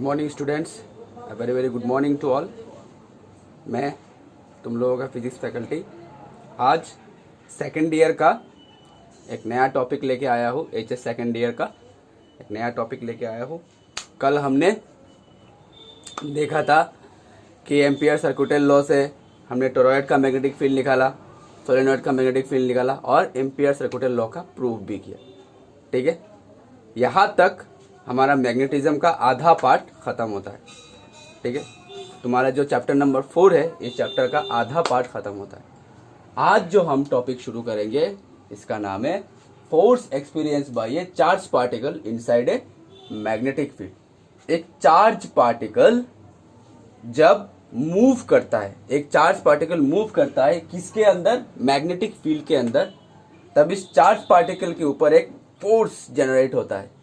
Good morning students, very very good morning to all. मैं तुम लोगों का फिजिक्स फैकल्टी आज सेकेंड ईयर का एक नया टॉपिक लेके आया हूँ। एचएस सेकेंड ईयर का एक नया टॉपिक लेके आया हूँ। कल हमने देखा था कि एम्पियर सर्कुटल लॉ से हमने टोरॉइड का मैग्नेटिक फील्ड निकाला, सोलेनॉइड का मैग्नेटिक फील्ड निकाला और एम्पियर सर्कुटल लॉ का प्रूफ भी किया। ठीक है, यहाँ तक हमारा मैग्नेटिज्म का आधा पार्ट खत्म होता है। ठीक है, तुम्हारा जो चैप्टर नंबर 4 है, इस चैप्टर का आधा पार्ट खत्म होता है। आज जो हम टॉपिक शुरू करेंगे इसका नाम है force experience bye A charge particle inside a magnetic field. एक चार्ज पार्टिकल जब मूव करता है, एक चार्ज पार्टिकल मूव करता है किसके अंदर? मैग्नेटिक फील्ड के अंदर। तब इस चार्ज पार्टिकल के ऊपर एक फोर्स जनरेट होता है।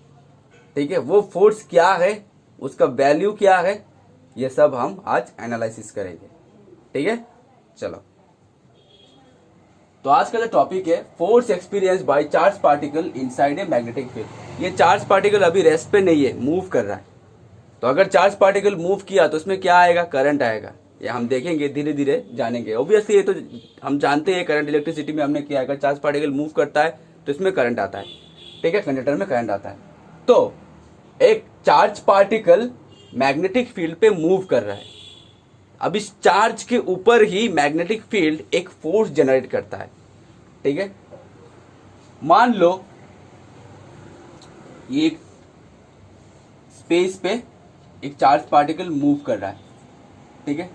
ठीक है, वो फोर्स क्या है, उसका वैल्यू क्या है, ये सब हम आज एनालिसिस करेंगे। ठीक है, चलो। तो आज का जो टॉपिक है force experience by charge particle inside a magnetic field. ये चार्ज पार्टिकल अभी रेस्ट पे नहीं है, मूव कर रहा है। तो अगर चार्ज पार्टिकल मूव किया तो उसमें क्या आएगा? करंट आएगा। ये हम देखेंगे, धीरे धीरे जानेंगे। ऑब्वियसली ये तो हम जानते हैं, करंट इलेक्ट्रिसिटी में हमने किया है। अगर चार्ज पार्टिकल मूव करता है तो इसमें करंट आता है। ठीक है, कंडक्टर में करंट आता है। तो एक चार्ज पार्टिकल मैग्नेटिक फील्ड पे मूव कर रहा है। अब इस चार्ज के ऊपर ही मैग्नेटिक फील्ड एक फोर्स जनरेट करता है। ठीक है, मान लो ये एक स्पेस पे एक चार्ज पार्टिकल मूव कर रहा है। ठीक है,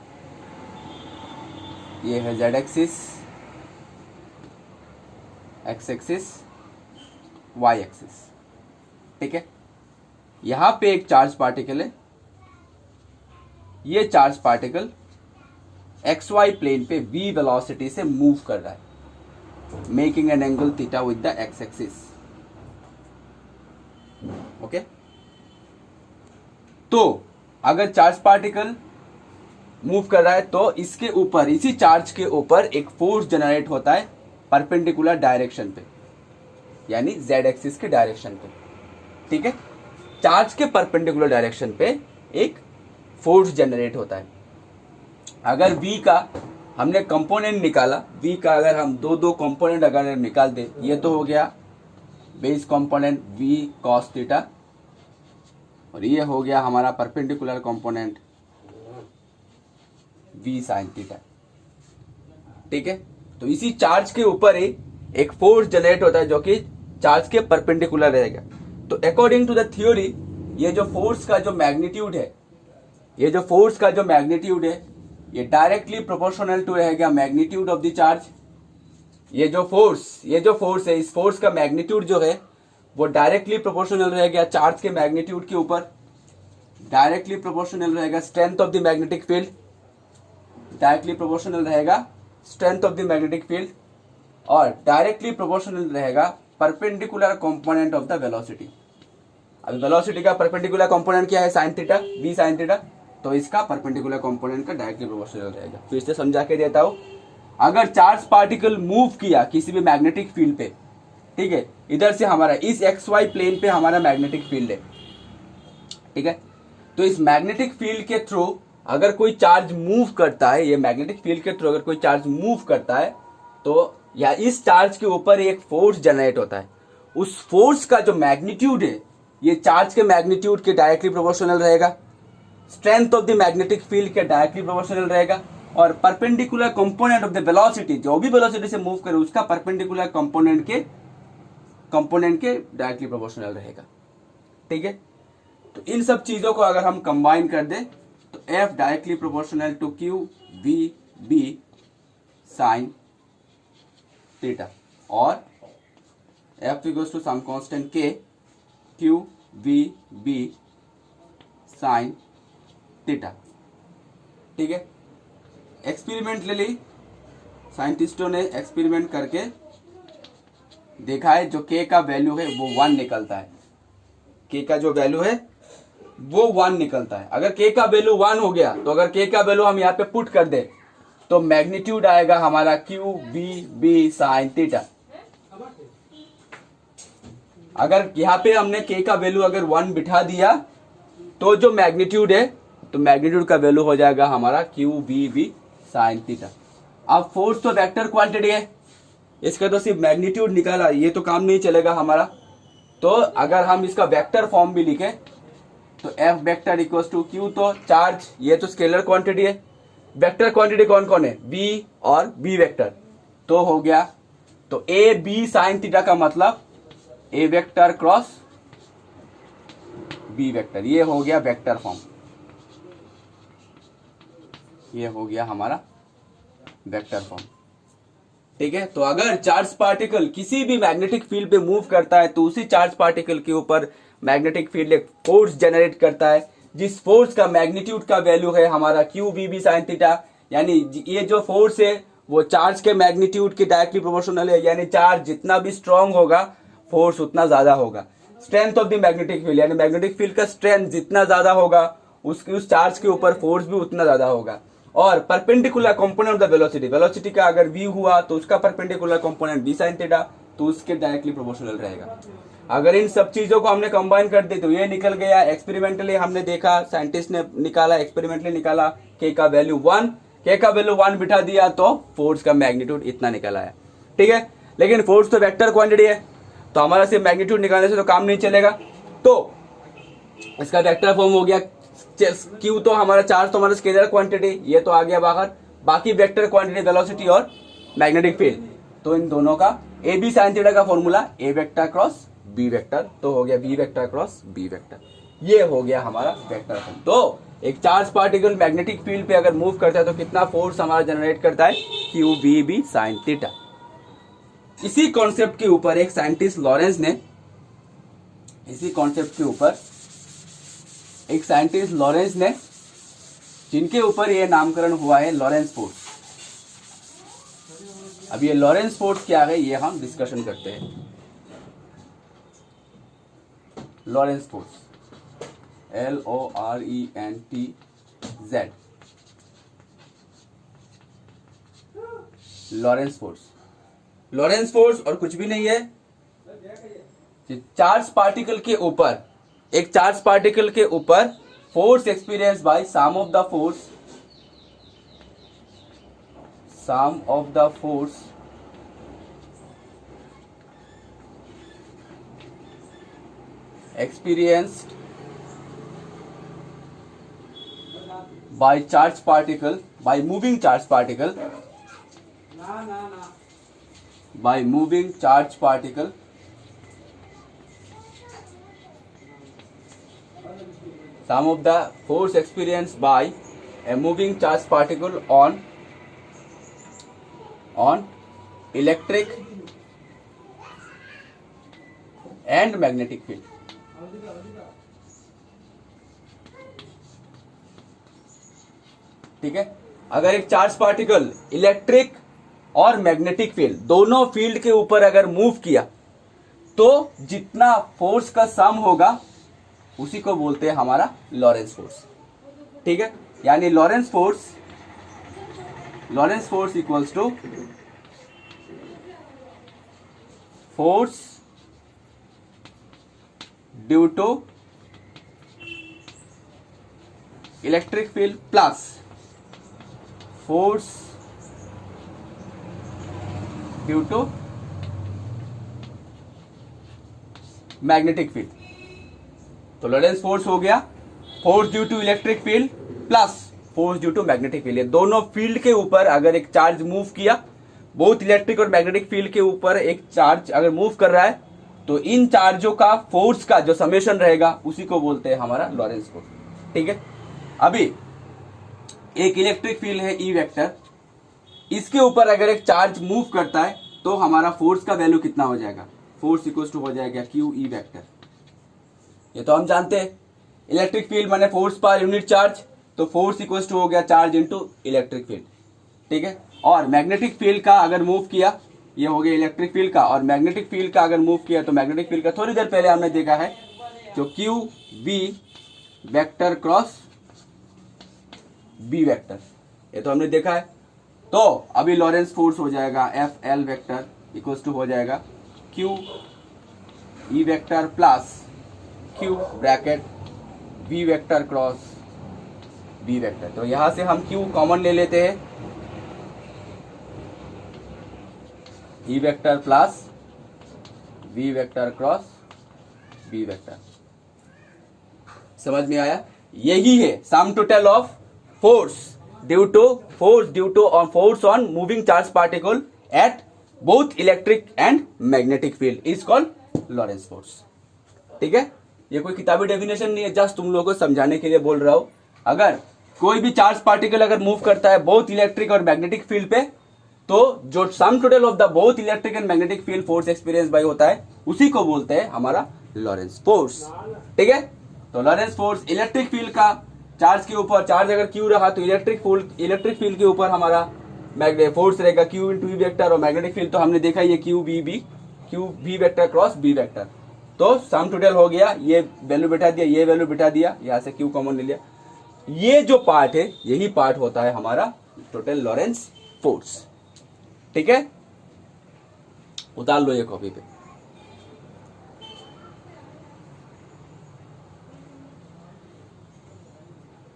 ये है Z axis, X axis, Y axis. ठीक है, यहां पे एक चार्ज पार्टिकल है। ये charge particle X Y plane पे v वेलोसिटी से मूव कर रहा है, making an angle theta with the X axis. Okay, तो अगर चार्ज पार्टिकल मूव कर रहा है तो इसके ऊपर, इसी चार्ज के ऊपर एक फोर्स जनरेट होता है परपेंडिकुलर डायरेक्शन पे, यानी जेड एक्सिस के डायरेक्शन पे। ठीक है, चार्ज के परपेंडिकुलर डायरेक्शन पे एक फोर्स जनरेट होता है। अगर v का हमने कंपोनेंट निकाला, v का अगर हम दो कंपोनेंट अगर निकाल दे, ये तो हो गया base component v cos theta और ये हो गया हमारा perpendicular component v sin theta. ठीक है, तो इसी चार्ज के ऊपर ही एक फोर्स जनरेट होता है जो कि चार्ज के परपेंडिकुलर रहेगा। तो अकॉर्डिंग टू द थ्योरी, ये जो फोर्स का जो मैग्नीट्यूड है, ये जो फोर्स का जो मैग्नीट्यूड है, ये डायरेक्टली प्रोपोर्शनल टू रहेगा मैग्नीट्यूड ऑफ द चार्ज। ये जो फोर्स है, इस फोर्स का मैग्नीट्यूड जो है वो डायरेक्टली प्रोपोर्शनल रहेगा चार्ज के मैग्नीट्यूड के ऊपर। डायरेक्टली प्रोपोर्शनल रहेगा strength of the magnetic field, directly proportional रहेगा strength of the magnetic field, और डायरेक्टली प्रोपोर्शनल रहेगा perpendicular component of the velocity. अब वेलोसिटी का परपेंडिकुलर कंपोनेंट क्या है? Sine theta, v sine theta. तो इसका परपेंडिकुलर कंपोनेंट का डायरेक्टली प्रोपोर्शनल रहेगा। फिर से समझा के देता हूं, अगर चार्ज पार्टिकल मूव किया किसी भी मैग्नेटिक फील्ड पे, ठीक है, इधर से हमारा इस एक्स वाई प्लेन पे हमारा मैग्नेटिक फील्ड है। ठीक है, तो इस मैग्नेटिक फील्ड के थ्रू अगर कोई चार्ज मूव करता है, ये मैग्नेटिक फील्ड के थ्रू अगर कोई चार्ज मूव करता है तो या इस चार्ज के ऊपर एक फोर्स जनरेट होता है। उस फोर्स का जो मैग्नीट्यूड है, ये चार्ज के मैग्नीट्यूड के डायरेक्टली प्रोपोर्शनल रहेगा, strength of the magnetic field के डायरेक्टली प्रोपोर्शनल रहेगा, और perpendicular component of the velocity, जो भी वेलोसिटी से मूव करे उसका परपेंडिकुलर कंपोनेंट के डायरेक्टली प्रोपोर्शनल रहेगा। ठीक है, तो इन सब चीजों को अगर हम कंबाइन कर दे तो F directly proportional to Q V B sine theta, और F equals to some constant K Q V B sine theta. ठीक है, एक्सपेरिमेंटली साइंटिस्टों ने एक्सपेरिमेंट करके देखा है, जो K का वैल्यू है वो 1 निकलता है। K का जो वैल्यू है वो 1 निकलता है। अगर K का वैल्यू 1 हो गया तो अगर K का वैल्यू हम यहाँ पे पुट कर दे तो मैग्नीट्यूड आएगा हमारा Q V B sine theta. अगर यहाँ पे हमने K का वैल्यू अगर 1 बिठा दिया तो जो मैग्नीट्यूड है, तो मैग्नीट्यूड का वैल्यू हो जाएगा हमारा Q B B sine theta. अब फोर्स तो वेक्टर क्वांटिटी है, इसका तो सिर्फ मैग्नीट्यूड निकाला, ये तो काम नहीं चलेगा हमारा। तो अगर हम इसका वेक्टर फॉर्म भी लिखे तो F vector equals to Q, तो चार्ज ये तो स्केलर क्वांटिटी है, वेक्टर क्वांटिटी कौन कौन है, बी और बी वेक्टर, तो हो गया तो ए बी साइन थीटा का मतलब ए वेक्टर क्रॉस बी वेक्टर, ये हो गया वेक्टर फॉर्म, ये हो गया हमारा वेक्टर फॉर्म। ठीक है, तो अगर चार्ज पार्टिकल किसी भी मैग्नेटिक फील्ड पे मूव करता है तो उसी चार्ज पार्टिकल के ऊपर मैग्नेटिक फील्ड एक फोर्स जनरेट करता है, जिस फोर्स का मैग्नीट्यूड का वैल्यू है हमारा Q B B sine theta. यानी ये जो फोर्स है वो चार्ज के मैग्नीट्यूड के डायरेक्टली प्रोपोर्शनल है, यानी चार्ज जितना भी स्ट्रांग होगा फोर्स उतना ज्यादा होगा। Strength of the magnetic field, यानी मैग्नेटिक फील्ड का स्ट्रेंथ जितना ज्यादा होगा उसकी उस चार्ज के ऊपर फोर्स भी उतना ज्यादा होगा। और perpendicular component of the velocity, velocity का अगर v हुआ तो उसका perpendicular component v sin theta, तो उसके डायरेक्टली प्रोपोर्शनल रहेगा। अगर इन सब चीजों को हमने कंबाइन कर दी तो ये निकल गया, एक्सपेरिमेंटली हमने देखा, साइंटिस्ट ने निकाला, एक्सपेरिमेंटली निकाला k का वैल्यू 1, k का वैल्यू 1 बिठा दिया तो फोर्स का मैग्नीट्यूड इतना निकल आया। ठीक है, लेकिन फोर्स तो वेक्टर क्वांटिटी है तो हमारा सिर्फ मैग्नीट्यूड निकालने से तो काम नहीं चलेगा, तो इसका वेक्टर फॉर्म हो गया क्यू, तो हमारा चार्ज तो हमारा स्केलर क्वांटिटी, ये तो आ गया बाहर, बाकी वेक्टर क्वांटिटी वेलोसिटी और मैग्नेटिक फील्ड, तो इन दोनों का ए बी साइन थीटा का formula A vector cross B vector, तो हो गया B vector cross B vector, ये हो गया हमारा वेक्टर फॉर्म। तो एक चार्ज पार्टिकल मैग्नेटिक फील्ड पे अगर मूव करता है तो कितना फोर्स हमारा जनरेट करता है, Q B B sine theta. इसी कॉन्सेप्ट के ऊपर एक साइंटिस्ट लॉरेंस ने, इसी कॉन्सेप्ट के ऊपर एक साइंटिस्ट लॉरेंस ने, जिनके ऊपर ये नामकरण हुआ है लॉरेंस फोर्स। अब ये लॉरेंस फोर्स क्या है ये हम डिस्कशन करते हैं। Lawrence force LORENTZ, Lawrence force. Lawrence force और कुछ भी नहीं है, चार्ज पार्टिकल के ऊपर, एक चार्ज पार्टिकल के ऊपर force experience by sum of the force experienced by charge particle, by moving charge particle, by moving charge particle sum of the force experienced by a moving charge particle on electric and magnetic field। ठीक है, अगर एक charge particle electric और magnetic field दोनों field के ऊपर अगर move किया तो जितना फोर्स का सम होगा उसी को बोलते हैं हमारा लॉरेंस फोर्स। ठीक है, यानी Lorentz force equals to force due to electric field plus force due to magnetic field. तो लॉरेंस फोर्स हो गया force due to electric field plus force due to magnetic field. दोनों फील्ड के ऊपर अगर एक चार्ज मूव किया, both electric और मैग्नेटिक फील्ड के ऊपर एक चार्ज अगर मूव कर रहा है तो इन चार्जों का फोर्स का जो समेशन रहेगा उसी को बोलते हैं हमारा लॉरेंस फोर्स। ठीक है, अभी एक इलेक्ट्रिक फील्ड है ई वेक्टर, इसके ऊपर अगर एक चार्ज मूव करता है तो हमारा फोर्स का वैल्यू कितना हो जाएगा, फोर्स इक्वल टू हो जाएगा क्यू ई वेक्टर। ये तो हम जानते हैं, इलेक्ट्रिक फील्ड माने फोर्स पर यूनिट चार्ज, तो फोर्स इक्वल टू हो गया चार्ज इनटू इलेक्ट्रिक फील्ड। ठीक है, और मैग्नेटिक फील्ड का अगर मूव किया, ये हो गया इलेक्ट्रिक फील्ड का, और मैग्नेटिक फील्ड का अगर मूव किया तो मैग्नेटिक फील्ड का थोड़ी देर पहले हमने देखा है जो Q B vector cross B vector, ये तो हमने देखा है। तो अभी लॉरेंस फोर्स हो जाएगा F L vector equal to हो जाएगा Q E vector plus Q bracket v vector cross b vector. तो यहां से हम q कॉमन ले लेते हैं, e vector plus v vector cross b vector. समझ में आया? यही है sum total of force due on moving charge particle at both electric and magnetic field is called Lawrence force. ठीक है, ये कोई किताबी डेफिनेशन नहीं है, जस्ट तुम लोगों को समझाने के लिए बोल रहा हूं। अगर कोई भी चार्ज पार्टिकल अगर मूव करता है बोथ इलेक्ट्रिक और मैग्नेटिक फील्ड पे, तो जो sum total of the both electric and magnetic field force experience bye होता है, उसी को बोलते हैं हमारा लॉरेंस फोर्स। ठीक है, तो लॉरेंस फोर्स इलेक्ट्रिक फील्ड का चार्ज के ऊपर, चार्ज अगर क्यू रहा तो इलेक्ट्रिक फील्ड के ऊपर हमारा फोर्स रहेगा क्यू इंटू वी वेक्टर, और मैग्नेटिक फील्ड तो हमने देखा ये Q V vector cross B vector. तो सम टोटल हो गया, ये वैल्यू बिठा दिया, ये वैल्यू बिठा दिया, यहां से क्यू कॉमन ले लिया। ये जो पार्ट है यही पार्ट होता है हमारा टोटल लॉरेंस फोर्स। ठीक है, उतार लो ये कॉपी पे।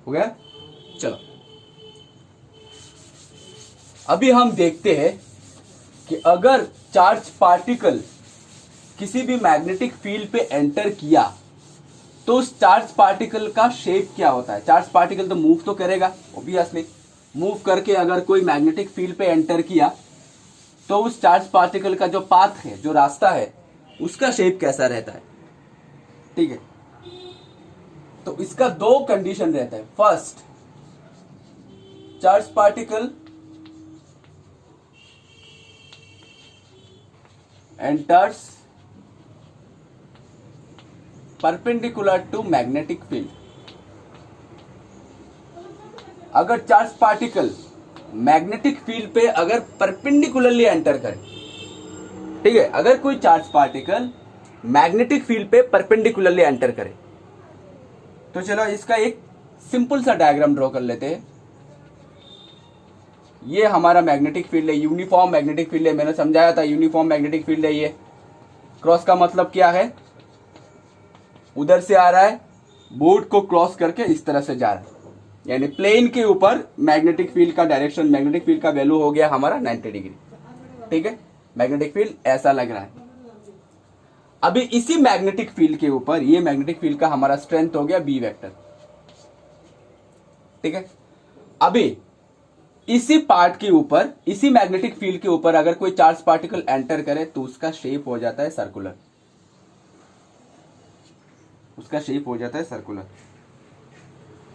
हो गया? चलो अभी हम देखते हैं कि अगर चार्ज पार्टिकल किसी भी मैग्नेटिक फील्ड पे एंटर किया तो उस चार्ज पार्टिकल का शेप क्या होता है। चार्ज पार्टिकल तो मूव तो करेगा ऑब्वियसली, मूव करके अगर कोई मैग्नेटिक फील्ड पे एंटर किया तो उस चार्ज पार्टिकल का जो पाथ है, जो रास्ता है, उसका शेप कैसा रहता है। ठीक है, तो इसका दो कंडीशन रहता है। First, charge particle enters perpendicular to magnetic field. अगर चार्ज पार्टिकल मैग्नेटिक फील्ड पे अगर परपेंडिकुलरली एंटर करे, ठीक है, अगर कोई चार्ज पार्टिकल मैग्नेटिक फील्ड पे परपेंडिकुलरली एंटर करे, तो चलो इसका एक सिंपल सा डायग्राम ड्रॉ कर लेते हैं। ये हमारा मैग्नेटिक फील्ड है, यूनिफॉर्म मैग्नेटिक फील्ड है, मैंने समझाया था यूनिफॉर्म मैग्नेटिक फील्ड है। ये क्रॉस का मतलब क्या है, उधर से आ रहा है, बोर्ड को क्रॉस करके इस तरह से जा रहा है, यानी प्लेन के ऊपर मैग्नेटिक फील्ड का डायरेक्शन, मैग्नेटिक फील्ड का वैल्यू हो गया हमारा 90 डिग्री। ठीक है, मैग्नेटिक फील्ड ऐसा लग रहा है। अभी इसी मैग्नेटिक फील्ड के ऊपर, ये मैग्नेटिक फील्ड का हमारा स्ट्रेंथ हो गया बी वेक्टर। ठीक है, अभी इसी पार्ट के ऊपर, इसी मैग्नेटिक फील्ड के ऊपर अगर कोई चार्ज पार्टिकल एंटर करे तो उसका शेप हो जाता है सर्कुलर, उसका शेप हो जाता है सर्कुलर।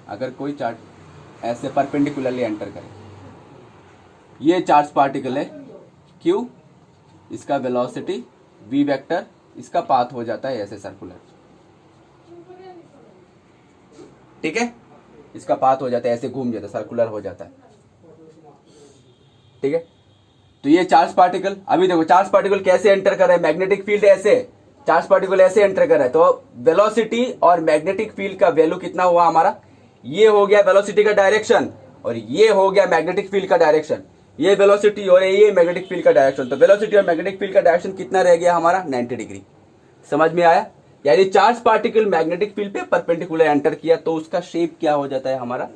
अगर कोई चार्ज ऐसे परपेंडिकुलरली एंटर करे, ये चार्ज पार्टिकल है क्यू, इसका वेलोसिटी वी वेक्टर, इसका पाथ हो जाता है ऐसे सर्कुलर। ठीक है, इसका पाथ हो जाता है ऐसे, घूम जाता है, सर्कुलर हो जाता है। ठीक है, तो ये चार्ज पार्टिकल, अभी देखो चार्ज पार्टिकल कैसे एंटर कर रहा है, मैग्नेटिक फील्ड ऐसे, चार्ज पार्टिकल ऐसे एंटर कर रहा है, तो वेलोसिटी और मैग्नेटिक फील्ड का वैल्यू कितना हुआ हमारा, ये हो गया वेलोसिटी का डायरेक्शन और ये हो गया मैग्नेटिक फील्ड का डायरेक्शन। ये वेलोसिटी और ये मैग्नेटिक फील्ड का डायरेक्शन, तो वेलोसिटी और मैग्नेटिक फील्ड का डायरेक्शन कितना रह गया हमारा 90 डिग्री। समझ में आया? यानी चार्ज पार्टिकल मैग्नेटिक फील्ड पे परपेंडिकुलर एंटर किया तो उसका शेप क्या हो जाता है हमारा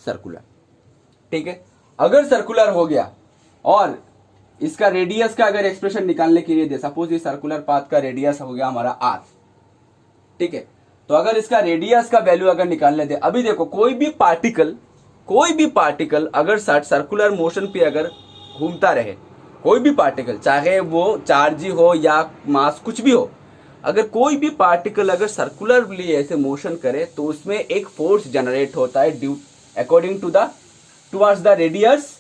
सर्कुलर। ठीक है, अगर सर्कुलर हो गया और इसका रेडियस का अगर एक्सप्रेशन निकालने के लिए दे, सपोज ये सर्कुलर पाथ का रेडियस हो गया हमारा r। ठीक है, तो अगर इसका रेडियस का वैल्यू अगर निकालने दे, अभी देखो कोई भी पार्टिकल अगर सर्कुलर मोशन पे अगर घूमता रहे, कोई भी पार्टिकल, चाहे वो चार्ज ही हो या मास कुछ भी हो, अगर कोई भी पार्टिकल अगर सर्कुलरली ऐसे मोशन करे तो उसमें एक फोर्स जनरेट होता है due according to the towards the radius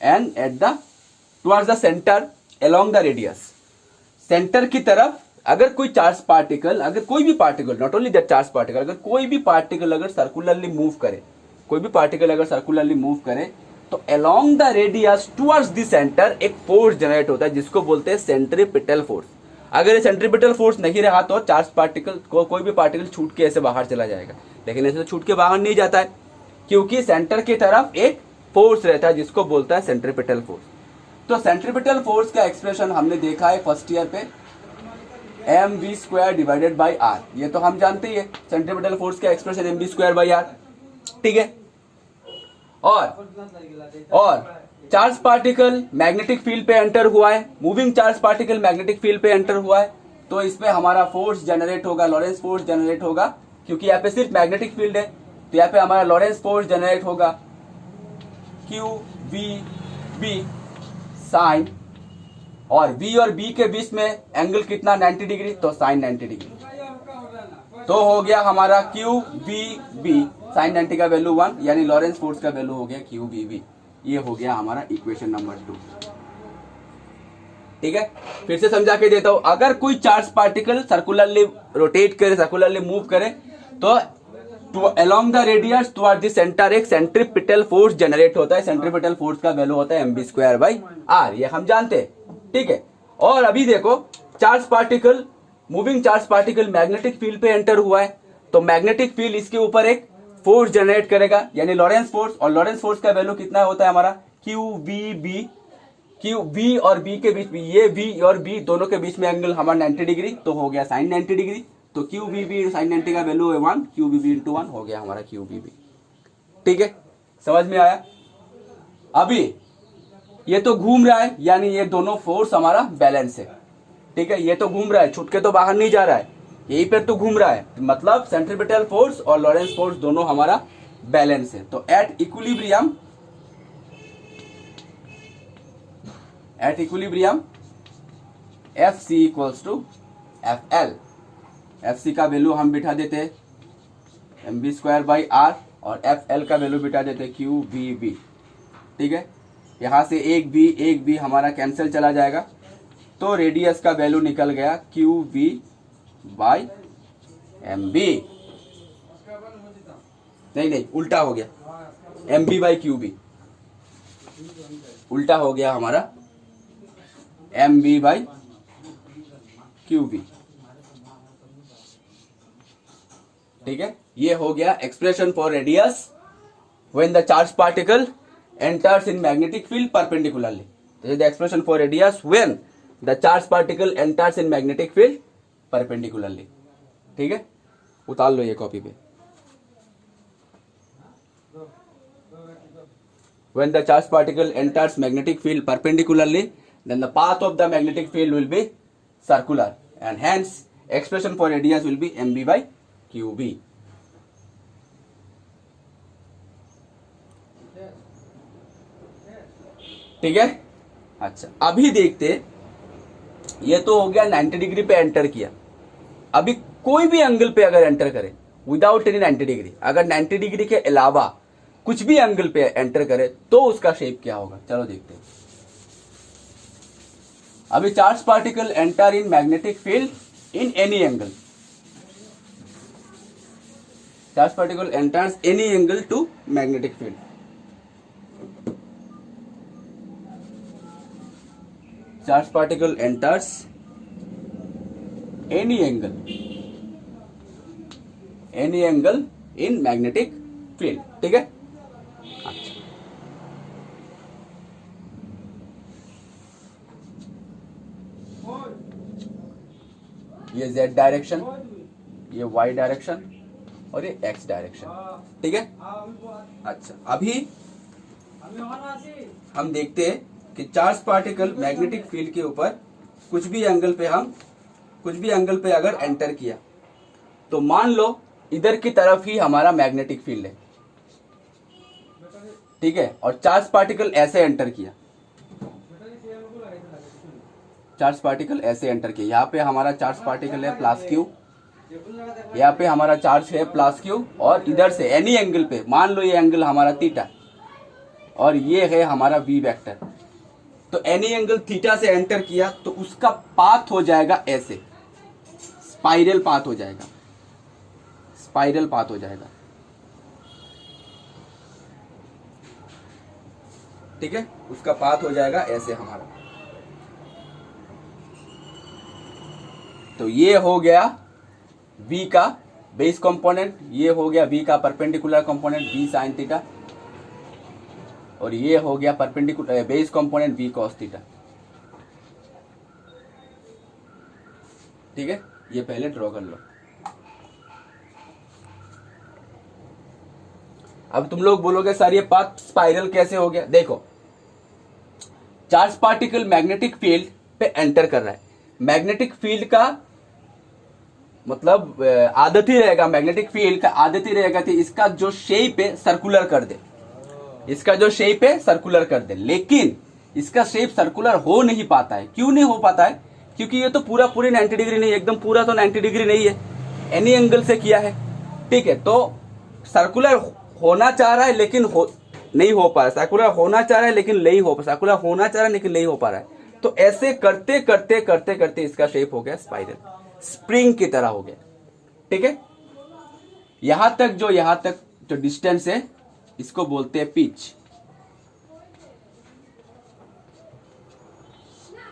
and at the towards the centre along the radius. Centre की तरफ अगर कोई चार्ज पार्टिकल, अगर कोई भी particle, not only that charge particle, अगर कोई भी पार्टिकल अगर सर्कुलरली मूव करे, कोई भी पार्टिकल अगर सर्कुलरली मूव करे तो along the radius towards the centre एक फोर्स जनरेट होता है जिसको बोलते हैं सेंट्रीपिटल फोर्स। अगर ये सेंट्रीपिटल फोर्स नहीं रहा तो चार्ज पार्टिकल को, कोई भी पार्टिकल छूट के ऐसे बाहर चला जाएगा, लेकिन ऐसे छूट के बाहर नहीं जाता है क्योंकि सेंटर की तरफ एक फोर्स रहता है जिसको बोलता है सेंट्रीपिटल फोर्स। तो सेंट्रीपिटल फोर्स का एक्सप्रेशन हमने देखा है फर्स्ट ईयर पे, M V square divided by R, ये तो हम जानते ही है सेंट्रीपिटल फोर्स का expression M V square by R, ठीक है। और चार्ज पार्टिकल मैग्नेटिक फील्ड पे एंटर हुआ है, moving charge particle magnetic field पे एंटर हुआ है, तो इसमें हमारा फोर्स जनरेट होगा, लॉरेंस फोर्स जनरेट होगा, क्योंकि यहाँ पे सिर्फ मैग्नेटिक फील्ड है, तो यहाँ पे हमारा लॉरेंस फोर्स जनरेट होगा क्यू वी बी साइन, और V और B के बीच में एंगल कितना 90 डिग्री, तो साइन 90 डिग्री, तो हो गया हमारा क्यू वी बी साइन 90 का वैल्यू 1, यानी लॉरेंस फोर्स का वैल्यू हो गया क्यू वी बी। ये हो गया हमारा इक्वेशन नंबर 2, ठीक है। फिर से समझा के देता हूं, अगर कोई चार्ज पार्टिकल सर्कुलरली रोटेट करे, सर्कुलरली मूव करे, तो along the radius toward the centre एक सेंट्रीपिटल फोर्स जनरेट होता है, सेंट्रीपिटल फोर्स का वैल्यू होता है M B square by R, ये हम जानते हैं, ठीक है। और अभी देखो charge particle, moving charge particle magnetic field पे एंटर हुआ है, तो मैग्नेटिक फील्ड इसके ऊपर एक फोर्स जनरेट करेगा, यानी लॉरेंस फोर्स, और लॉरेंस फोर्स का वैल्यू कितना होता है हमारा Q V B, Q V और बी के बीच में, ये वी और बी दोनों के बीच में एंगल हमारा 90 डिग्री, तो हो गया साइन 90 डिग्री, तो क्यू वी बी साइन 90 का वैल्यू है 1, क्यू वी बी इंटू 1 हो गया हमारा क्यू वी बी, ठीक है। समझ में आया? अभी ये तो घूम रहा है, यानी ये दोनों फोर्स हमारा बैलेंस है, ठीक है। ये तो घूम रहा है, छूट के तो बाहर नहीं जा रहा है, यही पर तो घूम रहा है, मतलब सेंट्रीपिटल फोर्स और लॉरेंस फोर्स दोनों हमारा बैलेंस है। तो at equilibrium F C equals to F L, F C का वैल्यू हम बिठा देते हैं M B square by R, और एफ एल का वैल्यू बिठा देते क्यू वी बी, ठीक है। यहां से एक बी हमारा कैंसिल चला जाएगा, तो रेडियस का वैल्यू निकल गया Q V by M B, नहीं उल्टा हो गया, M B by Q B, उल्टा हो गया हमारा M B by Q B, ठीक है। ये हो गया expression for radius when the charge particle enters in magnetic field perpendicularly. This is the expression for radius when the charge particle enters in magnetic field perpendicularly. ठीक है, उतार लो ये copy पे। When the charge particle enters magnetic field perpendicularly, then the path of the magnetic field will be circular, and hence expression for radius will be mb by qb. ठीक है। अच्छा, अभी देखते, ये तो हो गया 90 डिग्री पे एंटर किया, अभी कोई भी एंगल पे अगर एंटर करे विदाउट एनी 90 डिग्री, अगर 90 डिग्री के अलावा कुछ भी एंगल पे एंटर करे तो उसका शेप क्या होगा, चलो देखते हैं। अभी charge particle enter in magnetic field in any angle, charge particle enters any angle to magnetic field, charge particle enters any angle in magnetic field, ठीक है। अच्छा, ये z डायरेक्शन, ये y डायरेक्शन और ये x डायरेक्शन, ठीक है। अच्छा, अभी हम देखते हैं कि चार्ज पार्टिकल मैग्नेटिक फील्ड के ऊपर कुछ भी एंगल पे अगर एंटर किया, तो मान लो इधर की तरफ ही हमारा मैग्नेटिक फील्ड है, ठीक है, और चार्ज पार्टिकल ऐसे एंटर किया, चार्ज पार्टिकल ऐसे एंटर किया, यहाँ पे हमारा चार्ज पार्टिकल है प्लस क्यू, यहाँ पे हमारा चार्ज है प्लस क्यू, और इधर से एनी एंगल पे, मान लो ये एंगल हमारा थीटा और ये है हमारा वी वेक्टर, तो एनी एंगल थीटा से एंटर किया तो उसका पाथ हो जाएगा ऐसे, स्पाइरल पाथ हो जाएगा, स्पाइरल पाथ हो जाएगा, ठीक है, उसका पाथ हो जाएगा ऐसे हमारा। तो ये हो गया v का बेस कंपोनेंट, ये हो गया v का perpendicular component v sine theta, और ये हो गया perpendicular base component v cos theta, ठीक है, ये पहले ड्रॉ कर लो। अब तुम लोग बोलोगे सर ये पाथ स्पाइरल कैसे हो गया? देखो, चार्ज पार्टिकल मैग्नेटिक फील्ड पे एंटर कर रहा है। मैग्नेटिक फील्ड का मतलब आदत ही रहेगा, मैग्नेटिक फील्ड का आदत ही रहेगा कि इसका जो शेप है सर्कुलर कर दे, इसका जो शेप है सर्कुलर कर दे। लेकिन इसका शेप सर्कुलर हो नहीं पाता है। क्यों नहीं हो पाता है? क्योंकि ये तो पूरी 90 डिग्री नहीं है, एकदम पूरा तो 90 डिग्री नहीं है, एनी एंगल से किया है। ठीक है, तो सर्कुलर होना चाह रहा है लेकिन नहीं हो पा रहा, सर्कुलर होना चाह रहा है लेकिन नहीं हो, सर्कुलर होना चाह रहा है लेकिन नहीं हो पा रहा है। तो ऐसे करते करते करते करते इसका शेप हो गया स्पाइरल, स्प्रिंग की तरह हो गया। ठीक है, यहां तक जो डिस्टेंस है इसको बोलते हैं पिच,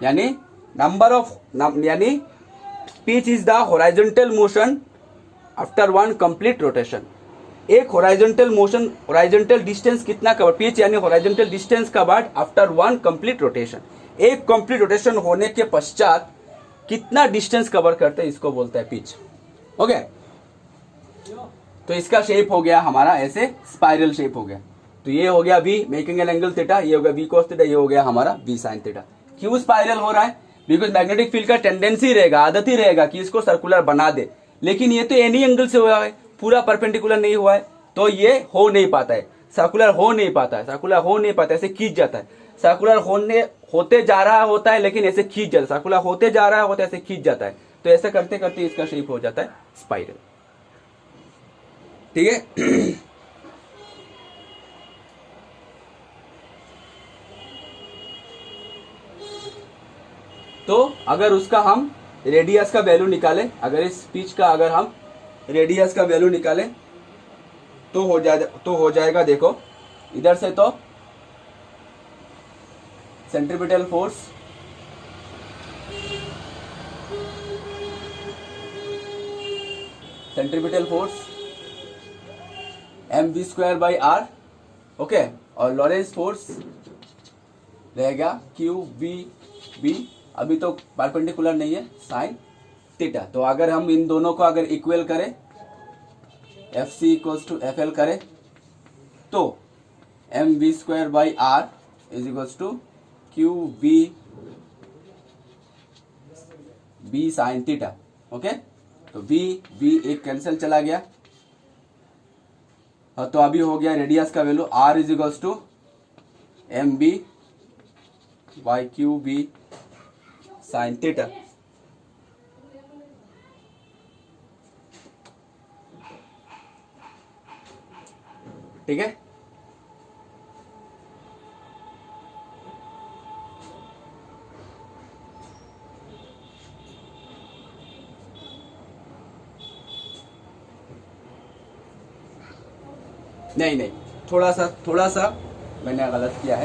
यानी नंबर ऑफ यानी pitch is the horizontal motion after one complete rotation. एक हॉरिजॉन्टल मोशन, हॉरिजॉन्टल डिस्टेंस कितना कवर, पिच यानी horizontal distance covered after one complete rotation. एक कंप्लीट रोटेशन होने के पश्चात कितना डिस्टेंस कवर करते हैं इसको बोलता है पिच। ओके, तो इसका शेप हो गया हमारा ऐसे स्पाइरल शेप हो गया। तो ये हो गया v making an angle theta, ये हो गया v cos थीटा, ये हो गया हमारा v sin थीटा। क्यों स्पाइरल हो रहा है? बिकॉज मैग्नेटिक फील्ड का टेंडेंसी रहेगा, आदत ही रहेगा कि इसको सर्कुलर बना दे। लेकिन ये तो एनी एंगल से हुआ है, पूरा परपेंडिकुलर नहीं हुआ है, तो ये हो नहीं पाता है, सर्कुलर हो नहीं पाता है, सर्कुलर हो नहीं पाता है, ऐसे खींच जाता है। सर्कुलर होते जा रहा होता है लेकिन ऐसे खींच जाता है, सर्कुलर होते जा रहा होता है ऐसे खींच जाता है। तो ऐसा करते करते इसका शेप हो जाता है स्पाइरल। ठीक है, तो अगर उसका हम रेडियस का वैल्यू निकालें, अगर इस पिच का अगर हम रेडियस का वैल्यू निकालें तो हो जाएगा देखो, इधर से तो सेंट्रीपिटल फोर्स mv²/r, ओके, और लॉरेंस फोर्स रहेगा QVB, अभी तो परपेंडिकुलर नहीं है, साइन थीटा। तो अगर हम इन दोनों को अगर इक्वल करें, FC=FL करें, तो mv²/r QVB sine theta. Okay, तो v एक कैंसिल चला गया, तो अभी हो गया रेडियस का value r mv/QV sign theta. ठीक है, नहीं, थोड़ा सा मैंने गलत किया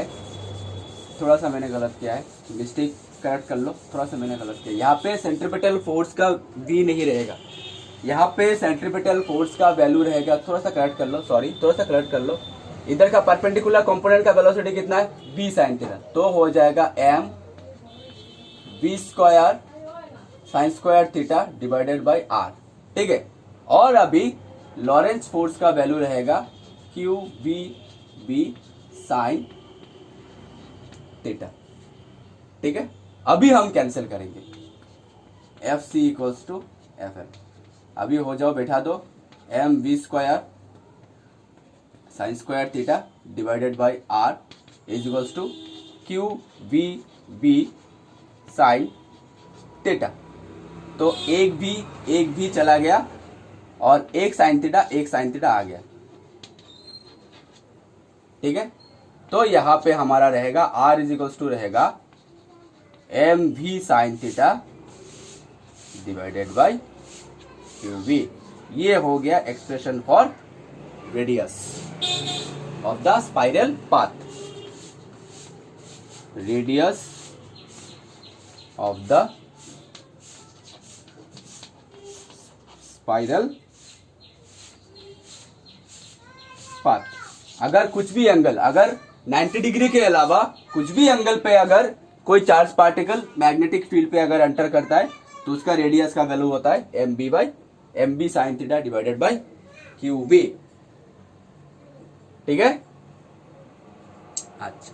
है, मिस्टेक करेक्ट कर लो। थोड़ा सा मैंने गलत किया, यहाँ पे सेंट्रीपिटल फोर्स का v नहीं रहेगा, यहाँ पे सेंट्रीपिटल फोर्स का वैल्यू रहेगा। थोड़ा सा करेक्ट कर लो, सॉरी, थोड़ा सा करेक्ट कर लो। इधर का परपेंडिकुलर कंपोनेंट का वेलोसिटी कितना है? v sin थीटा, तो हो जाएगा mv² sin² theta divided by r। ठीक है, और अभी लॉरेंस फोर्स का वैल्यू रहेगा QVB साइन थीटा। ठीक है, अभी हम कैंसिल करेंगे, FC=FL। अभी हो जाओ, बैठा दो, mv² sin² theta divided by r QVB sign theta. तो एक भी चला गया और एक साइन थीटा आ गया। ठीक है, तो यहां पे हमारा रहेगा r रहेगा mv sign theta divided by QV। ये हो गया expression for radius of the spiral path. Radius of the spiral path. अगर कुछ भी एंगल, अगर 90 डिग्री के अलावा कुछ भी एंगल पे अगर कोई चार्ज पार्टिकल मैग्नेटिक फील्ड पे अगर एंटर करता है तो उसका रेडियस का वैल्यू होता है M B sine theta divided by Q B. ठीक है। अच्छा,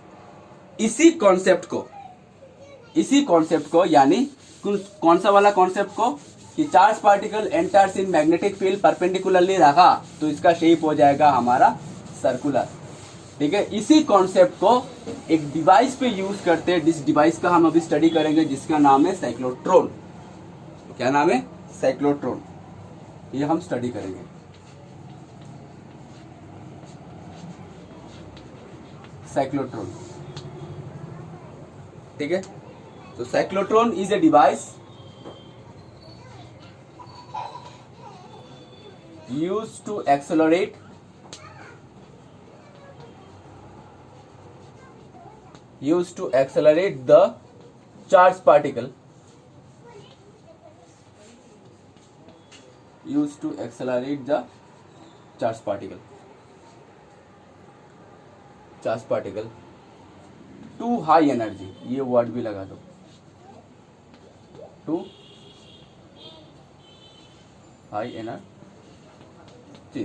इसी कॉन्सेप्ट को यानी कौन सा वाला कॉन्सेप्ट को कि charge particle enters in magnetic field perpendicularly रखा तो इसका शेप हो जाएगा हमारा सर्कुलर। ठीक है। इसी कॉन्सेप्ट को एक डिवाइस पे यूज करते हैं, जिस डिवाइस का हम अभी स्टडी करेंगे, जिसका नाम है साइक्लोट्रॉन। क्या नाम है? साइक्लोट्रॉन। ये हम स्टडी करेंगे। साइक्लोट्रॉन। ठीक है। तो cyclotron is a device used to accelerate the charged particle to high energy. ये वर्ड भी लगा दो, टू हाई एनर्जी।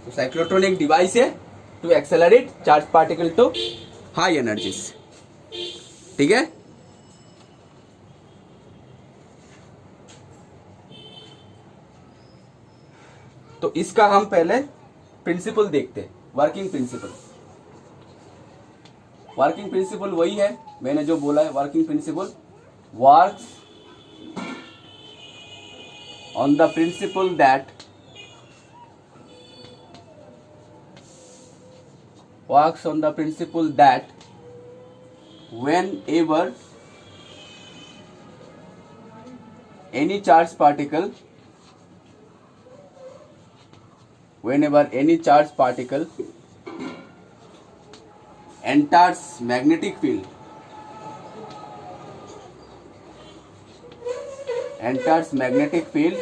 तो साइक्लोट्रॉन एक डिवाइस है to accelerate charge particle to high energies. ठीक है। तो इसका हम पहले प्रिंसिपल देखते हैं, वर्किंग प्रिंसिपल वही है मैंने जो बोला है। Working principle works on the principal that whenever any charged particle enters magnetic field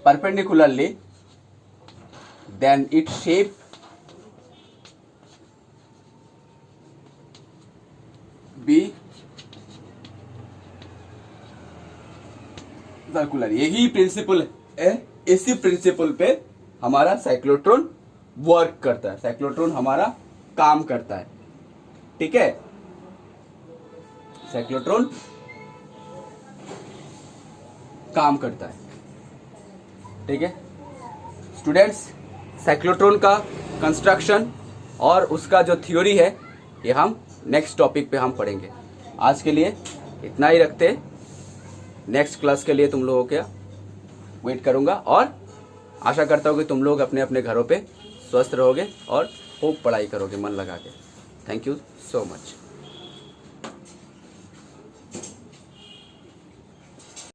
perpendicularly, then its shape be circular. यही प्रिंसिपल है, इसी प्रिंसिपल पे हमारा साइक्लोट्रॉन वर्क करता है, साइक्लोट्रॉन हमारा काम करता है। ठीक है। साइक्लोट्रॉन काम करता है। ठीक है स्टूडेंट्स, साइक्लोट्रॉन का कंस्ट्रक्शन और उसका जो थ्योरी है ये हम नेक्स्ट टॉपिक पे हम पढ़ेंगे। आज के लिए इतना ही रखते हैं। नेक्स्ट क्लास के लिए तुम लोगों के वेट करूंगा और आशा करता हूँ कि तुम लोग अपने अपने घरों पे स्वस्थ रहोगे और खूब पढ़ाई करोगे मन लगा के। Thank you so much.